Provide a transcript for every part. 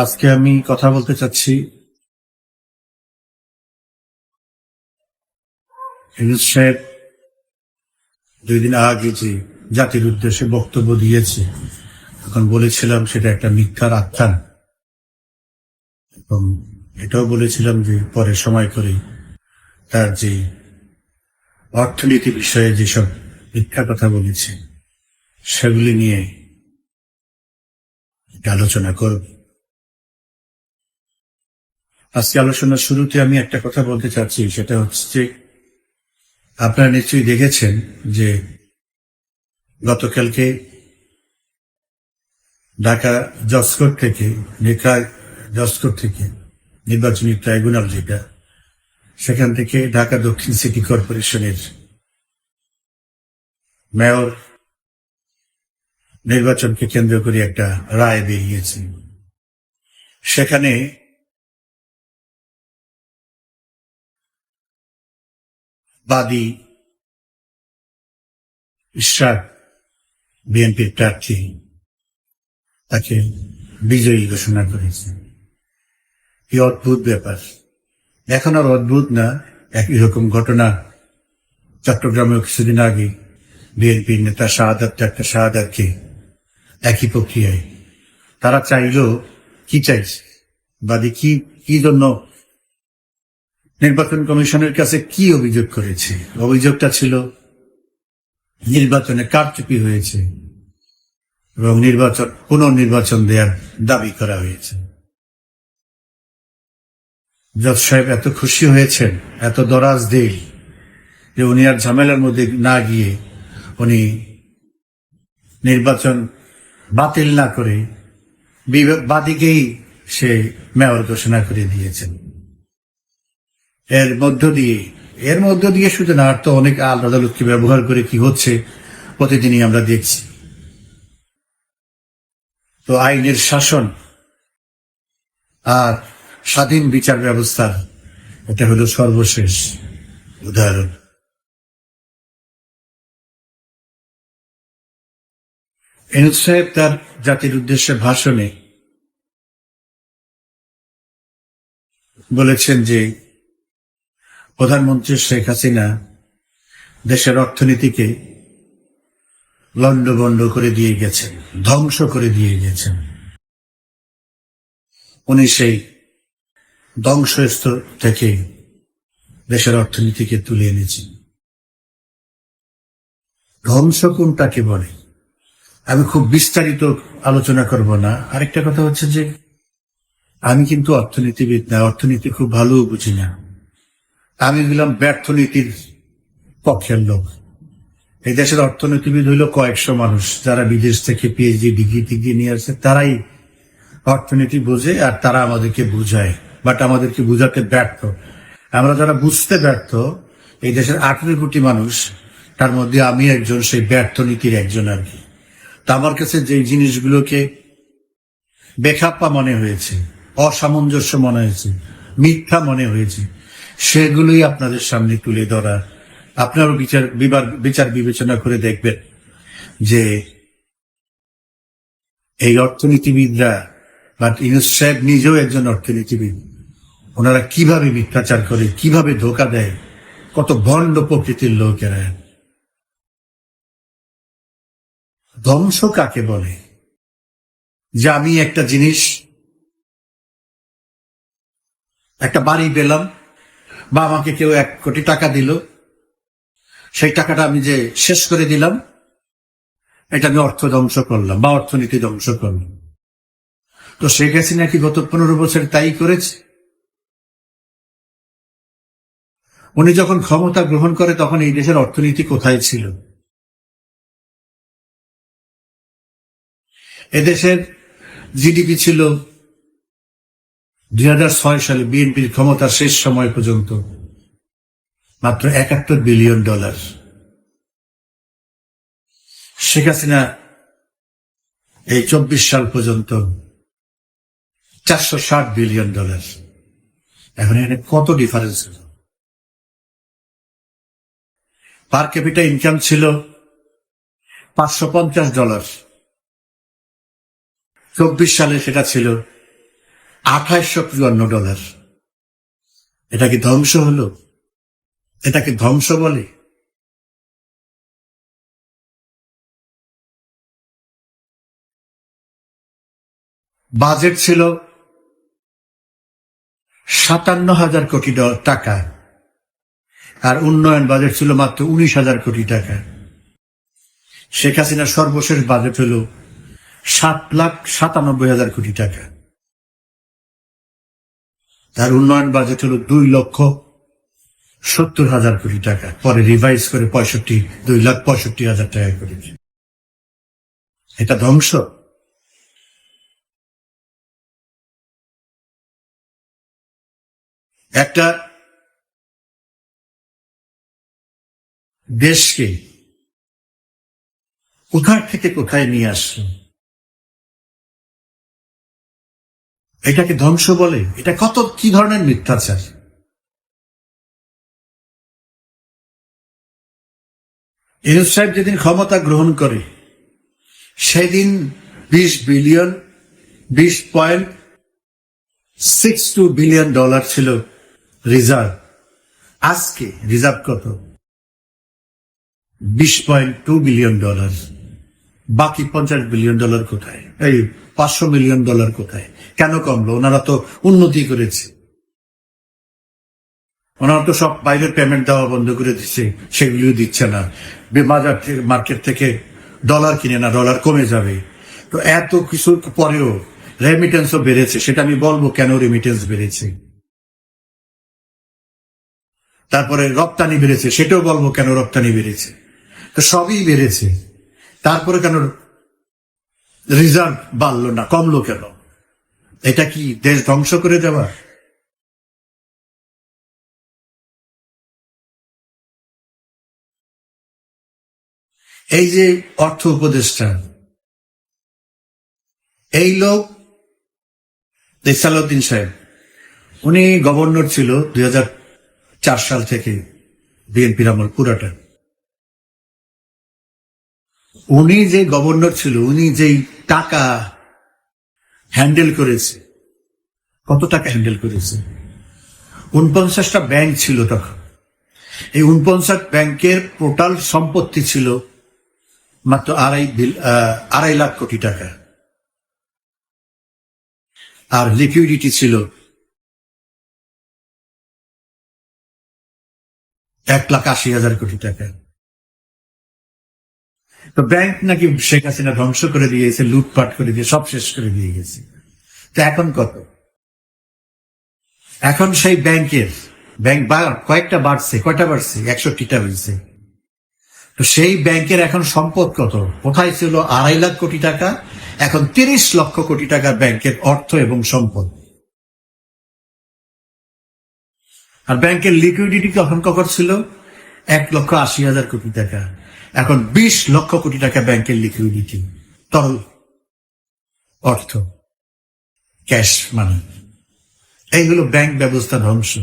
আজকে আমি কথা বলতে চাচ্ছি ইউনূস সাহেব 2 দিন আগে যে জাতির উদ্দেশ্যে বক্তব্য দিয়েছে, তখন বলেছিলাম সেটা একটা মিথ্যার আখ্যান, এবং এটাও বলেছিলাম যে পরে সময় করে তার যে অর্থনীতি বিষয়ে যেসব মিথ্যা কথা বলেছে সেগুলি নিয়ে আলোচনা করব। আজকে আলোচনার শুরুতে আমি একটা কথা বলতে চাচ্ছি, সেটা হচ্ছে যে আপনারা নিশ্চয়ই দেখেছেন যে গতকালকে ঢাকা জজকোর্ট থেকে নির্বাচনী ট্রাইব্যুনাল, যেটা সেখান থেকে ঢাকা দক্ষিণ সিটি কর্পোরেশনের মেয়র নির্বাচনকে কেন্দ্র করে একটা রায় বেরিয়েছে। সেখানে বাদী ইশরাক, বিএনপির প্রার্থী, তাকে বিজয়ী ঘোষণা করেছে। কি অদ্ভুত ব্যাপার! এখন আর অদ্ভুত না, একই রকম ঘটনা চট্টগ্রামেও কিছুদিন আগে বিএনপির নেতা ডাক্তার শাহাদাতকে একই প্রক্রিয়ায় তারা চাইলেও কি চাইছে, বাদী কি কি জন্য নির্বাচন কমিশনের কাছে কি অভিযোগ করেছে? অভিযোগটা ছিল নির্বাচনে কারচুপি হয়েছে এবং পুনর্নির্বাচন দেওয়ার দাবি করা হয়েছে। জজ সাহেব এত খুশি হয়েছেন, এত দরাজ দিল, যে উনি আর ঝামেলার মধ্যে না গিয়ে উনি নির্বাচন বাতিল না করে বাদীকেই সে মেয়র ঘোষণা করে দিয়েছেন। এর মধ্য দিয়ে শুধু না, আর তো অনেক আদালতকে ব্যবহার করে কি হচ্ছে প্রতিদিনই আমরা দেখছি। তো আইনের শাসন আর স্বাধীন বিচার ব্যবস্থার এটা হলো সর্বশেষ উদাহরণ। ইউনূস সাহেব তার জাতির উদ্দেশ্যে ভাষণে বলেছেন যে প্রধানমন্ত্রী শেখ হাসিনা দেশের অর্থনীতিকে লন্ডভন্ড করে দিয়ে গেছেন, ধ্বংস করে দিয়ে গেছেন। উনি সেই ধ্বংসস্তর থেকে দেশের অর্থনীতিকে তুলে এনেছেন। ধ্বংস কোনটাকে বলে আমি খুব বিস্তারিত আলোচনা করব না। আরেকটা কথা হচ্ছে যে আমি কিন্তু অর্থনীতিবিদ না, অর্থনীতি খুব ভালো বুঝি না। আমি হলাম ব্যর্থনীতির পক্ষের লোক। এই দেশের অর্থনীতিবিদ হইল কয়েকশো মানুষ, যারা বিদেশ থেকে পিএইচডি ডিগ্রি নিয়ে আসছে, তারাই অর্থনীতি বোঝে আর তারা আমাদেরকে বুঝায়, বাট আমাদেরকে বুঝাতে ব্যর্থ। আমরা যারা বুঝতে ব্যর্থ, এই দেশের 18 কোটি মানুষ, তার মধ্যে আমি একজন, সেই ব্যর্থ নীতির একজন আর কি। তা আমার কাছে যে জিনিসগুলোকে বেখাপ্পা মনে হয়েছে, অসামঞ্জস্য মনে হয়েছে, মিথ্যা মনে হয়েছে, সেগুলোই আপনাদের সামনে তুলে ধরা। আপনারও বিচার বিবেচনা করে দেখবেন যে এই অর্থনীতিবিদরা, বাট ইউনূস সাহেব নিজেও একজন অর্থনীতিবিদ, ওনারা কিভাবে মিথ্যাচার করে, কিভাবে ধোকা দেয়, কত ভণ্ড প্রকৃতির লোকেরা। ধ্বংস কাকে বলে? যে আমি একটা জিনিস, একটা বাড়ি পেলাম, বা আমাকে কেউ 1 কোটি টাকা দিল, সেই টাকাটা আমি যে শেষ করে দিলাম, এটা আমি অর্থ ধ্বংস করলাম বা অর্থনীতি ধ্বংস করলাম। তো শেখ হাসিনা কি গত 15 বছর তাই করেছে? উনি যখন ক্ষমতা গ্রহণ করে তখন এই দেশের অর্থনীতি কোথায় ছিল? এদেশের জিডিপি ছিল 2006 সালে বিএনপির ক্ষমতার শেষ সময় পর্যন্ত মাত্র $71 বিলিয়ন। শেখ হাসিনা এই 24 সাল পর্যন্ত $460 বিলিয়ন। এখন এখানে কত ডিফারেন্স? পার ক্যাপিটা ইনকাম ছিল $550, 24 সালে সেটা ছিল $2854। এটা কি ধ্বংস হলো? এটাকে ধ্বংস বলে? বাজেট ছিল 57,000 কোটি টাকা, আর উন্নয়ন বাজেট ছিল মাত্র 19,000 কোটি টাকা। শেখ হাসিনার সর্বশেষ বাজেট হল 7,97,000 কোটি টাকা। তার উন্নয়ন বাজেট হল 2,70,000 কোটি টাকা, পরে রিভাইজ করে 2,65,000 টাকা করেছে। এটা ধ্বংস? একটা দেশকে কোথায় থেকে কোথায় নিয়ে আসলো, এটাকে ধ্বংস বলে? এটা কত কি ধরনের মিথ্যাচার! ইউনূস সাহেব যেদিন ক্ষমতা গ্রহণ করে সেদিন 20.62 বিলিয়ন ছিল রিজার্ভ। আজকে রিজার্ভ কত? $20.2 বিলিয়ন। বাকি $50 বিলিয়ন কোথায়? এই $500 মিলিয়ন কোথায়? কেন কমলো? ওনারা তো উন্নতি করেছে। ওনারা তো সব বাইরের পেমেন্ট দেওয়া বন্ধ করে দিচ্ছে, সেগুলিও দিচ্ছে না। বাজার থেকে, মার্কেট থেকে ডলার কিনে না, ডলার কমে যাবে। তো এত কিছুর পরেও রেমিটেন্সও বেড়েছে। সেটা আমি বলবো কেন রেমিটেন্স বেড়েছে। তারপরে রপ্তানি বেড়েছে, সেটাও বলবো কেন রপ্তানি বেড়েছে। তো সবই বেড়েছে, তারপরে কেন রিজার্ভ বাড়লো না, কমলো কেন? এটা কি দেশ ধ্বংস করে দেওয়া? এই যে অর্থ উপদেষ্টা, এই লোক সালাউদ্দিন সাহেব, উনি গভর্নর ছিল 2004 সাল থেকে, বিএনপির আমল পুরাটা। উনি যে গভর্নর ছিল, উনি যেই টাকা হ্যান্ডেল করেছে, কত টাকা হ্যান্ডেল করেছে? 49টা ব্যাংক ছিল তখন। এই 49 ব্যাংকের টোটাল সম্পত্তি ছিল মাত্র 2.5 লাখ কোটি টাকা, আর লিকুইডিটি ছিল 1,80,000 কোটি টাকা। তো ব্যাংক নাকি শেখ হাসিনা ধ্বংস করে দিয়েছে, লুটপাট করে দিয়ে সব শেষ করে দিয়ে গেছে। তো এখন কত? এখন সেই ব্যাংক কয়েকটা বাড়ছে, কয়টা বাড়ছে? 61টা হয়েছে। তো সেই ব্যাংকের এখন সম্পদ কত? কোথায় ছিল 2.5 লাখ কোটি টাকা, এখন 30 লক্ষ কোটি টাকা ব্যাংকের অর্থ এবং সম্পদ। আর ব্যাংকের লিকুইডিটি তখন কখন ছিল? 1,80,000 কোটি টাকা। এখন 20 লক্ষ কোটি টাকা ব্যাংকের লিকুইডিটি, তরল অর্থ, ক্যাশ মানে। এইগুলো ব্যাংক ব্যবস্থা ধ্বংস।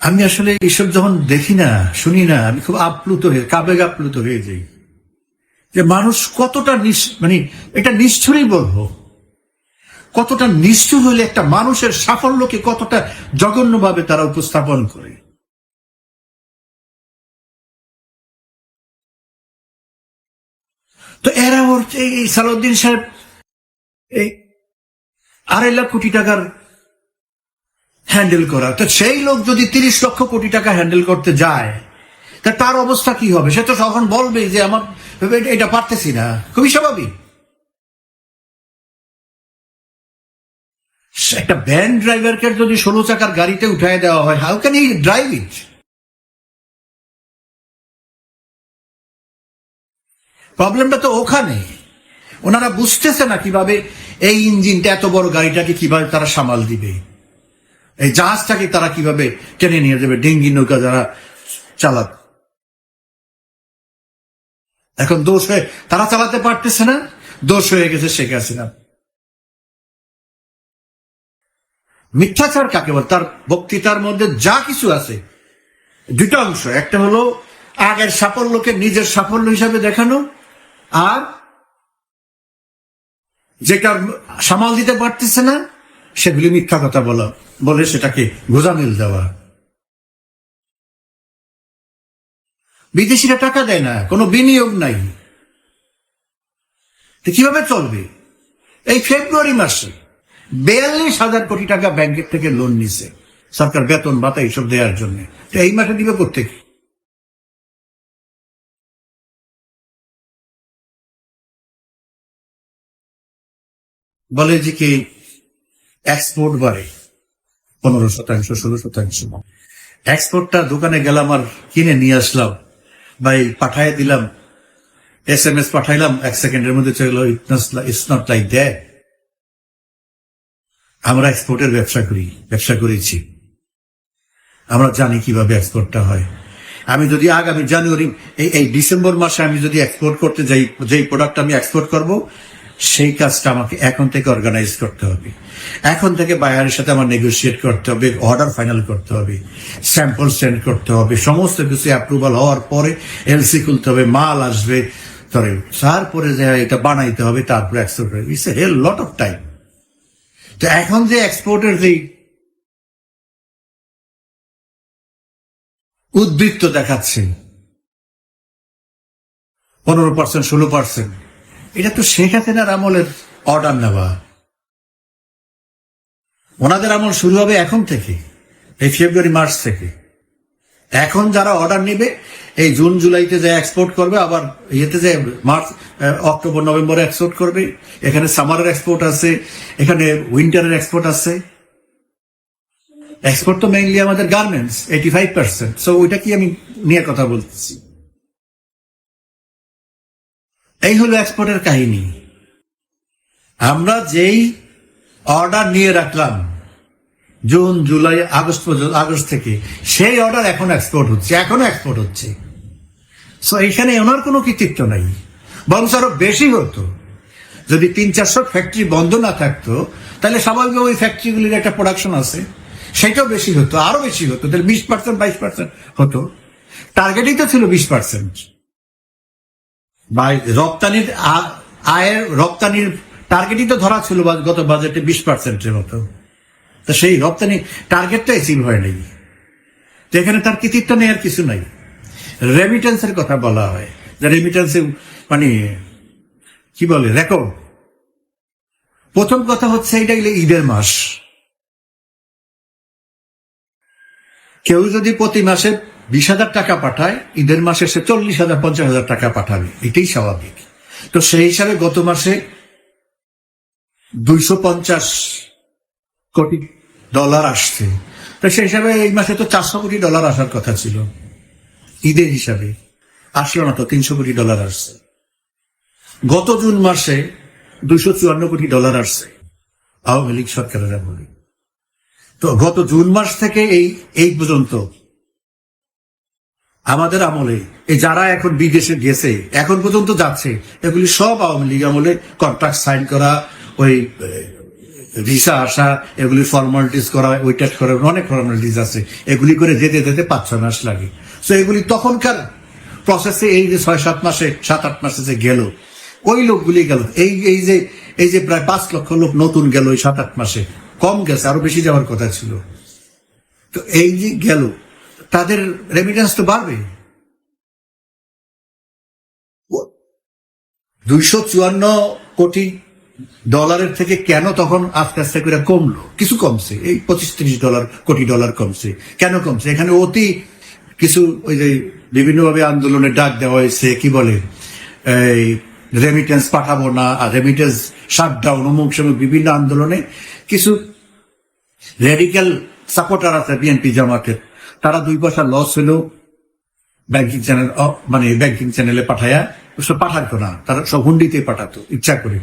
আমি আসলে এইসব যখন দেখি না, শুনি না, আমি খুব আবেগ আপ্লুত হয়ে যাই যে মানুষ কতটা মানে এটা নিষ্ঠুরই বলবো, কতটা নিষ্ঠুর হলে একটা মানুষের সাফল্যকে কতটা জঘন্যভাবে তারা উপস্থাপন করে। তো এরা এই সালাউদ্দিন সাহেব এই 2.5 লাখ কোটি টাকার হ্যান্ডেল করা, তো সেই লোক যদি 30 লক্ষ কোটি টাকা হ্যান্ডেল করতে যায়, তা তার অবস্থা কি হবে? সে তো তখন বলবে যে আমার এটা পারতেছি না। খুবই স্বাভাবিক। একটা ভ্যান ড্রাইভারকে যদি 16 চাকার গাড়িতে উঠায় দেওয়া হয়, হাউ ক্যান হি ড্রাইভ ইট? প্রবলেমটা তো ওখানে। ওনারা বুঝতেছে না কিভাবে এই ইঞ্জিনটা, এত বড় গাড়িটাকে কিভাবে তারা সামাল দিবে, এই জাহাজটাকে তারা কিভাবে টেনে নিয়ে যাবে, ডিঙ্গি নৌকা যারা চালাত। এখন দোষ হয়ে তারা চালাতে পারতেছে না, দোষ হয়ে গেছে শেখ হাসিনা। মিথ্যাচার কাকে বলে? তার বক্তৃতার মধ্যে যা কিছু আছে, দুটো অংশ। একটা হলো আগের সাফল্যকে নিজের সাফল্য হিসাবে দেখানো, আর যেটা সামাল দিতে পারতেছে না সেগুলি মিথ্যা কথা বলে সেটাকে গোজামিল দেওয়া। বিদেশিরা টাকা দেয় না, কোনো বিনিয়োগ নাই, তো কিভাবে চলবে? এই ফেব্রুয়ারি মাসে 42,000 কোটি টাকা ব্যাংকের থেকে লোন নিছে সরকার বেতন ভাতা এইসব দেওয়ার জন্য। তো এই মাসে দিবে কোত্থেকে? বলে যে কি এক্সপোর্ট বাড়ে 15%, 16%। এক্সপোর্টটা দোকানে গেলাম আর কিনে নিয়ে আসলাম, ভাই পাঠাই দিলাম, SMS পাঠাইলাম, 1 সেকেন্ডের মধ্যে চলে গেল। It's not like that. আমরা এক্সপোর্টের ব্যবসা করেছি, আমরা জানি কিভাবে এক্সপোর্টটা হয়। আমি যদি আগামী জানুয়ারি এই ডিসেম্বর মাসে আমি যদি এক্সপোর্ট করতে যাই, যেই প্রোডাক্ট আমি এক্সপোর্ট করব সেই কাজটা আমাকে এখন থেকে অর্গানাইজ করতে হবে। এখন থেকে বায়ারের সাথে আমার নেগোসিয়েট করতে হবে, অর্ডার ফাইনাল করতে হবে, স্যাম্পল সেন্ড করতে হবে, সমস্ত কিছু অ্যাপ্রুভাল হওয়ার পরে LC খুলতে হবে, মাল আসবে, তারপরে যে এটা বানাইতে হবে, তারপরে এক্সপোর্ট হবে। It's a hell lot of time. তো এখন যে এক্সপোর্টের যে উদ্বৃত্ত দেখাচ্ছে 15%, 16%, এটা তো শেখ হাসিনার আমলের অর্ডার নেওয়া। ওনাদের আমল শুরু হবে এখন থেকে, এই ফেব্রুয়ারি মার্চ থেকে। এখন যারা অর্ডার নেবে এই জুন জুলাইতে যে এক্সপোর্ট করবে, আবার ইয়েতে যে মার্চ অক্টোবর নভেম্বরে এক্সপোর্ট করবে। এখানে সামারের এক্সপোর্ট আছে, এখানে উইন্টারের এক্সপোর্ট আছে। এক্সপোর্ট তো মেইনলি আমাদের গার্মেন্টস 85%। সো ওইটা কি আমি নিয়ে কথা বলতেছি। এই হলো এক্সপোর্টের কাহিনী। আমরা যেই অর্ডার নিয়ে রাখলাম জুন জুলাই আগস্ট থেকে, সেই অর্ডার এখন এক্সপোর্ট হচ্ছে, এখনো এক্সপোর্ট হচ্ছে। সো এখানে ওনার কোনো কৃতিত্ব নাই, বরং আরো বেশি হতো। যদি 300-400 ফ্যাক্টরি বন্ধ না থাকতো, তাহলে স্বাভাবিক ওই ফ্যাক্টরিগুলির একটা প্রোডাকশন আছে, সেটাও বেশি হতো, আরো বেশি হতো। তাহলে 20%, 22% হতো। টার্গেটই তো ছিল 20%। রপ্তানির রপ্তানির টার্গেটই তো ধরা ছিল গত বাজেটে 20%-এর মতো। তা সেই রপ্তানি টার্গেটটা অ্যাচিভ হয় নাই। তো এখানে তার কৃতিত্ব নেই, আর কিছু নাই। রেমিটেন্সের কথা বলা হয়, যে রেমিটেন্সে মানে কি বলে রেকর্ড। প্রথম কথা হচ্ছে এটা ঈদের মাস। কেউ যদি প্রতি মাসে 20,000 টাকা পাঠায়, ঈদের মাসে সে 40,000, 50,000 টাকা পাঠাবে, এটাই স্বাভাবিক। তো সেই হিসাবে গত মাসে $250 কোটি আসছে। তো সেই হিসাবে এই মাসে তো $400 কোটি আসার কথা ছিল ঈদের হিসাবে, আসলো না তো, $300 কোটি আসছে। গত জুন মাসে $254 কোটি আসছে আওয়ামী লীগ সরকারের আমলে। তো গত জুন মাস থেকে এই পর্যন্ত আমাদের আমলে এই যারা এখন বিদেশে গেছে, এখন পর্যন্ত যাচ্ছে, এগুলি সব আওয়ামী লীগ আমলে কন্ট্রাক্ট সাইন করা, ওই ভিসা আসা, এগুলি ফর্মালিটিস করা, ওই টেস্ট করা, অনেক ফর্মালিটিস আছে। এগুলি করে যেতে যেতে 5-6 মাস লাগে। তো এগুলি তখনকার প্রসেসে এই যে 6-7 মাসে, 7-8 মাসে যে গেল, ওই লোকগুলি গেল। এই যে প্রায় 5 লক্ষ লোক নতুন গেল ওই 7-8 মাসে, কম গেছে, আরো বেশি যাওয়ার কথা ছিল। তো এই যে গেল, তাদের রেমিটেন্স তো বাড়বে। $254 কোটি থেকে কেন তখন আস্তে আস্তে করে কমলো? কিছু কমছে, এই $25-30 কোটি কমছে। কেন কমছে? এখানে অতি কিছু ওই যে বিভিন্নভাবে আন্দোলনের ডাক দেওয়া হয়েছে, কি বলে এই রেমিটেন্স পাঠাবো না, আর রেমিটেন্স শাটডাউন, অমুক সময় বিভিন্ন আন্দোলনে কিছু রেডিক্যাল সাপোর্টার আছে বিএনপি জামাতের, তারা 2 পয়সা লস হলেও ব্যাংকিং চ্যানেলে পাঠায়া সব পাঠাতো না, তারা সব হুন্ডিতে পাঠাতো ইচ্ছা করে।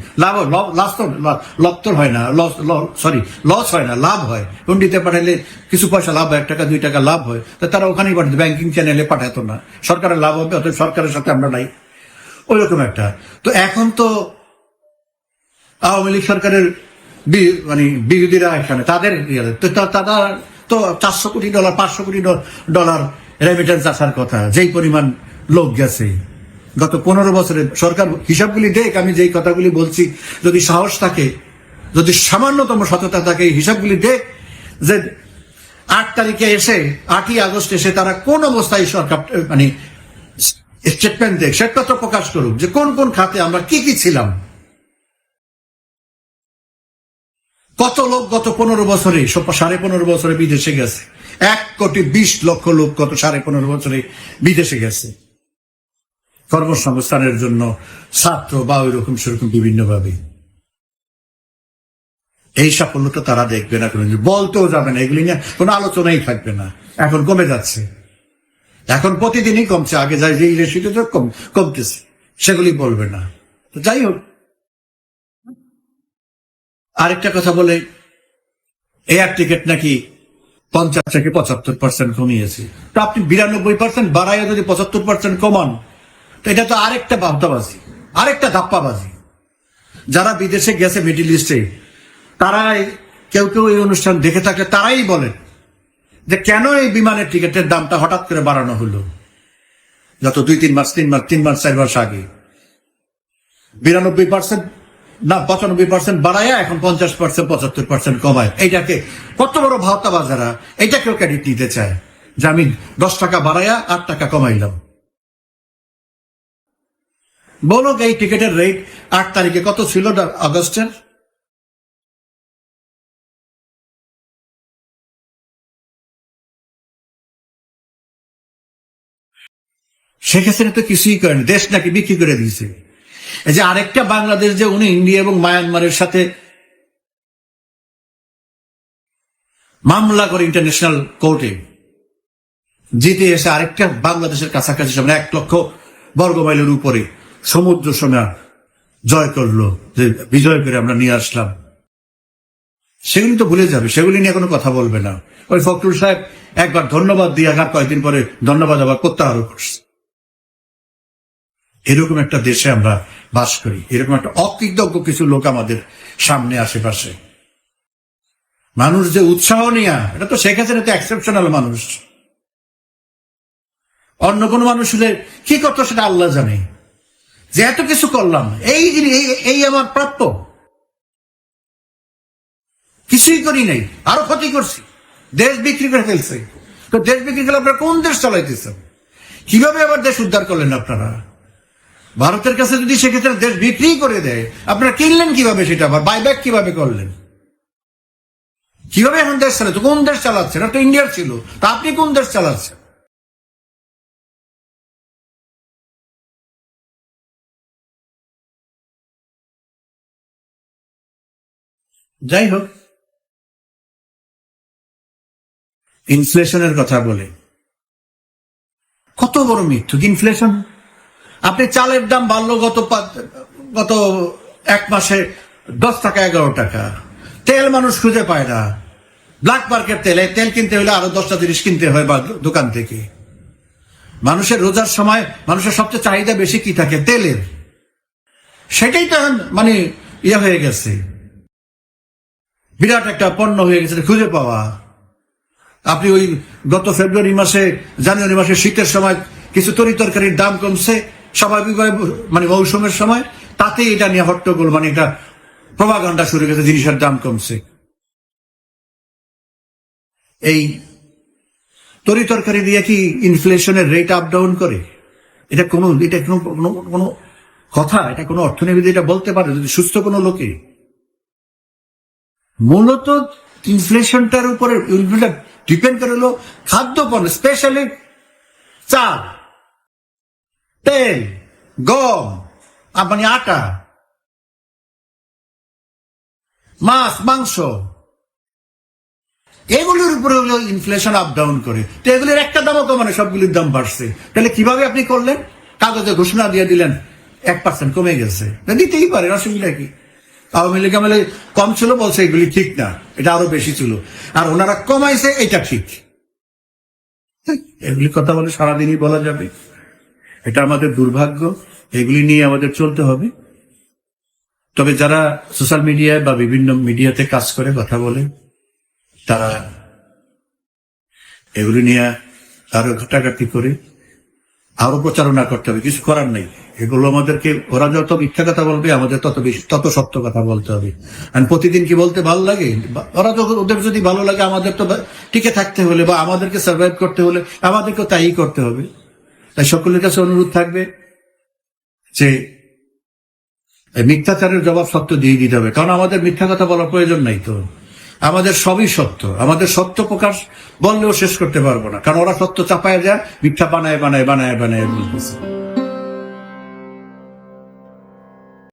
লস হয় না, লাভ হয়। হুন্ডিতে পাঠাইলে কিছু পয়সা লাভ হয়, 1 টাকা 2 টাকা লাভ হয়, তো তারা ওখানেই পাঠাতো, ব্যাংকিং চ্যানেলে পাঠাতো না। সরকারের লাভ হবে, অথবা সরকারের সাথে আমরা নাই, ওই রকম একটা। তো এখন তো আওয়ামী লীগ সরকারের বিরোধীরা এখানে তাদের তারা তো $400 কোটি, $500 কোটি রেমিটেন্স আসার কথা, যেই পরিমাণ লোক গেছে। গত 15 বছরে সরকার হিসাবগুলি দেখ, আমি যেই কথাগুলি বলছি, যদি সাহস থাকে, যদি সামান্যতম সততা থাকে, এই হিসাবগুলি দেখ যে 8 তারিখে এসে 8ই আগস্ট এসে তারা কোন অবস্থায় সরকার মানে স্টেটমেন্ট দেখ, সেটা তো প্রকাশ করুক যে কোন কোন খাতে আমরা কি কি ছিলাম। কত লোক গত 15 বছরে 15.5 বছরে বিদেশে গেছে, 1,20,00,000 লোক গত 15.5 বছরে বিদেশে গেছে কর্মসংস্থানের জন্য, ছাত্র বা ওই রকম সেরকম বিভিন্ন ভাবে। এই সাফল্যটা তারা দেখবে না, কোনো বলতেও যাবে না, এগুলি নিয়ে কোনো আলোচনাই থাকবে না। এখন কমে যাচ্ছে, এখন প্রতিদিনই কমছে, আগে যাই যে রেশিটা তো কমতেছে, সেগুলি বলবে না। তো যাই হোক, আরেকটা কথা বলে, এয়ার টিকিট নাকি 50 থেকে 75% কমিয়েছে। তো আপনি 92% বাড়াইয়া যদি 75% কমান, তো এটা তো আরেকটা ভাবতাবাজি, আরেকটা ধাপ্পাবাজি। যারা বিদেশে গেছে মিডিল ইস্টে, তারাই কেউ কেউ এই অনুষ্ঠান দেখে থাকলে তারাই বলেন যে কেন এই বিমানের টিকিটের দামটা হঠাৎ করে বাড়ানো হলো গত 2-3 মাস 3 মাস 4 মাস আগে। 92% না 95% বাড়ায় এখন 50% 75% কমায়। এইটাকে কত বড় ভাওতাবাজারা, এটা কেউ ক্রেডিট নিতে চায় যে আমি 10 টাকা বাড়ায়া 8 টাকা কমাইলাম। বলো এই টিকিটের রেট 8 তারিখে কত ছিল আগস্টের? শেখ হাসিনা তো কিছুই করেন, দেশ নাকি বিক্রি করে দিয়েছে। এই যে আরেকটা বাংলাদেশ যে উনি ইন্ডিয়া এবং মায়ানমারের সাথে মামলা করে ইন্টারন্যাশনাল কোর্টে জিতে এসে আরেকটা বাংলাদেশের কাছাকাছি 1,00,000 বর্গমাইলের উপরে সমুদ্র সোনা জয় করলো, যে বিজয় করে আমরা নিয়ে আসলাম, সেগুলি তো ভুলে যাবে, সেগুলি নিয়ে কোনো কথা বলবে না। ওই ফখরুল সাহেব একবার ধন্যবাদ দিয়ে আঘাত, কয়েকদিন পরে ধন্যবাদ আবার প্রত্যাহার করছে। এরকম একটা দেশে আমরা বাস করি, এরকম একটা অকৃতজ্ঞ কিছু লোক আমাদের সামনে আশেপাশে। মানুষ যে উৎসাহ নিয়ে, এটা তো শেখ হাসিনা তো এক্সেপশনাল মানুষ। অন্য কোন মানুষ হলে কি করতো সেটা আল্লাহ জানে, যে এত কিছু করলাম, এই আমার প্রাপ্য, কিছুই করি নাই, আরো ক্ষতি করছি, দেশ বিক্রি করে ফেলছে। তো দেশ বিক্রি করলে আপনারা কোন দেশ চালাইতেছেন? কিভাবে আবার দেশ উদ্ধার করলেন আপনারা? ভারতের কাছে যদি সেক্ষেত্রে দেশ বিক্রি করে দেয়, আপনারা কিনলেন কিভাবে? সেটা আবার বাইব্যাক কিভাবে করলেন? কিভাবে এখন দেশ চালাচ্ছে? কোন দেশ চালাচ্ছে? এটা তো ইন্ডিয়ার ছিল, তা আপনি কোন দেশ চালাচ্ছেন? যাই হোক, ইনফ্লেশনের কথা বলে কত বড় মিথ্যুক ইনফ্লেশন। আপনি চালের দাম বাড়লো গত 1 মাসে 10 টাকা 11 টাকা। তেল মানুষ খুঁজে পায় না, ব্ল্যাক মার্কেট তেল, এই তেল কিনতে হলে আরো 10টা জিনিস কিনতে হয় বা দোকান থেকে। মানুষের রোজার সময় মানুষের সবচেয়ে চাহিদা বেশি কি থাকে? তেলের। সেটাই তো এখন মানে ইয়ে হয়ে গেছে, বিরাট একটা পণ্য হয়ে গেছে খুঁজে পাওয়া। আপনি ওই গত ফেব্রুয়ারি মাসে জানুয়ারি মাসে শীতের সময় কিছু তরি তরকারির দাম কমছে স্বাভাবিকভাবে, মানে মৌসুমের সময়, তাতে এটা নিয়ে হট্টগোল, মানে এটা প্রভাকাণ্ডা শুরু গেছে, জিনিসের দাম কমছে। এই তরি তরকারি দিয়ে কি ইনফ্লেশনের রেট আপ ডাউন করে? এটা কোনো কোনো কথা? এটা কোনো অর্থনীতি এটা বলতে পারে যদি সুস্থ কোনো লোকে? মূলত ইনফ্লেশনটার উপরে ডিপেন্ড করে হলো খাদ্য পণ্য, স্পেশালি চাল, তেল, গম, মানে আটা, মাছ, মাংস, এগুলোর উপরে হলো ইনফ্লেশন আপ ডাউন করে। তো এগুলির একটা দামও কমানো, সবগুলির দাম বাড়ছে। তাহলে কিভাবে আপনি করলেন? কাগজে ঘোষণা দিয়ে দিলেন 1% কমে গেছে, দিতেই পারে, অসুবিধা কি? আওয়ামী লীগ আমলে কম ছিল বলছে এগুলি ঠিক না, এটা আরো বেশি ছিল, আর ওনারা কমাইছে এটা ঠিক। এগুলি কথা বলে সারাদিনই বলা যাবে, এটা আমাদের দুর্ভাগ্য, এগুলি নিয়ে আমাদের চলতে হবে। তবে যারা সোশ্যাল মিডিয়ায় বা বিভিন্ন মিডিয়াতে কাজ করে কথা বলে, তারা এগুলি নিয়ে আরো ঘাটাঘাটি করে আরো প্রচারণা করতে হবে, কিছু করার নেই। এগুলো আমাদেরকে, ওরা যত মিথ্যা কথা বলবে আমাদের তত বেশি তত সত্য কথা বলতে হবে। আর প্রতিদিন কি বলতে ভালো লাগে? ওরা যখন, ওদের যদি ভালো লাগে, আমাদের তো টিকে থাকতে হলে বা আমাদেরকে সার্ভাইভ করতে হলে আমাদেরকে তাই করতে হবে। তাই সকলের কাছে অনুরোধ থাকবে যে এই মিথ্যাচারের জবাব সত্য দিয়ে দিতে হবে, কারণ আমাদের মিথ্যা কথা বলার প্রয়োজন নাই তো। আমাদের সবই সত্য, আমাদের সত্য প্রকাশ বললেও শেষ করতে পারবো না, কারণ ওরা সত্য চাপায় যায়, মিথ্যা বানায় বানায় বানায় বানায় বলতেছে।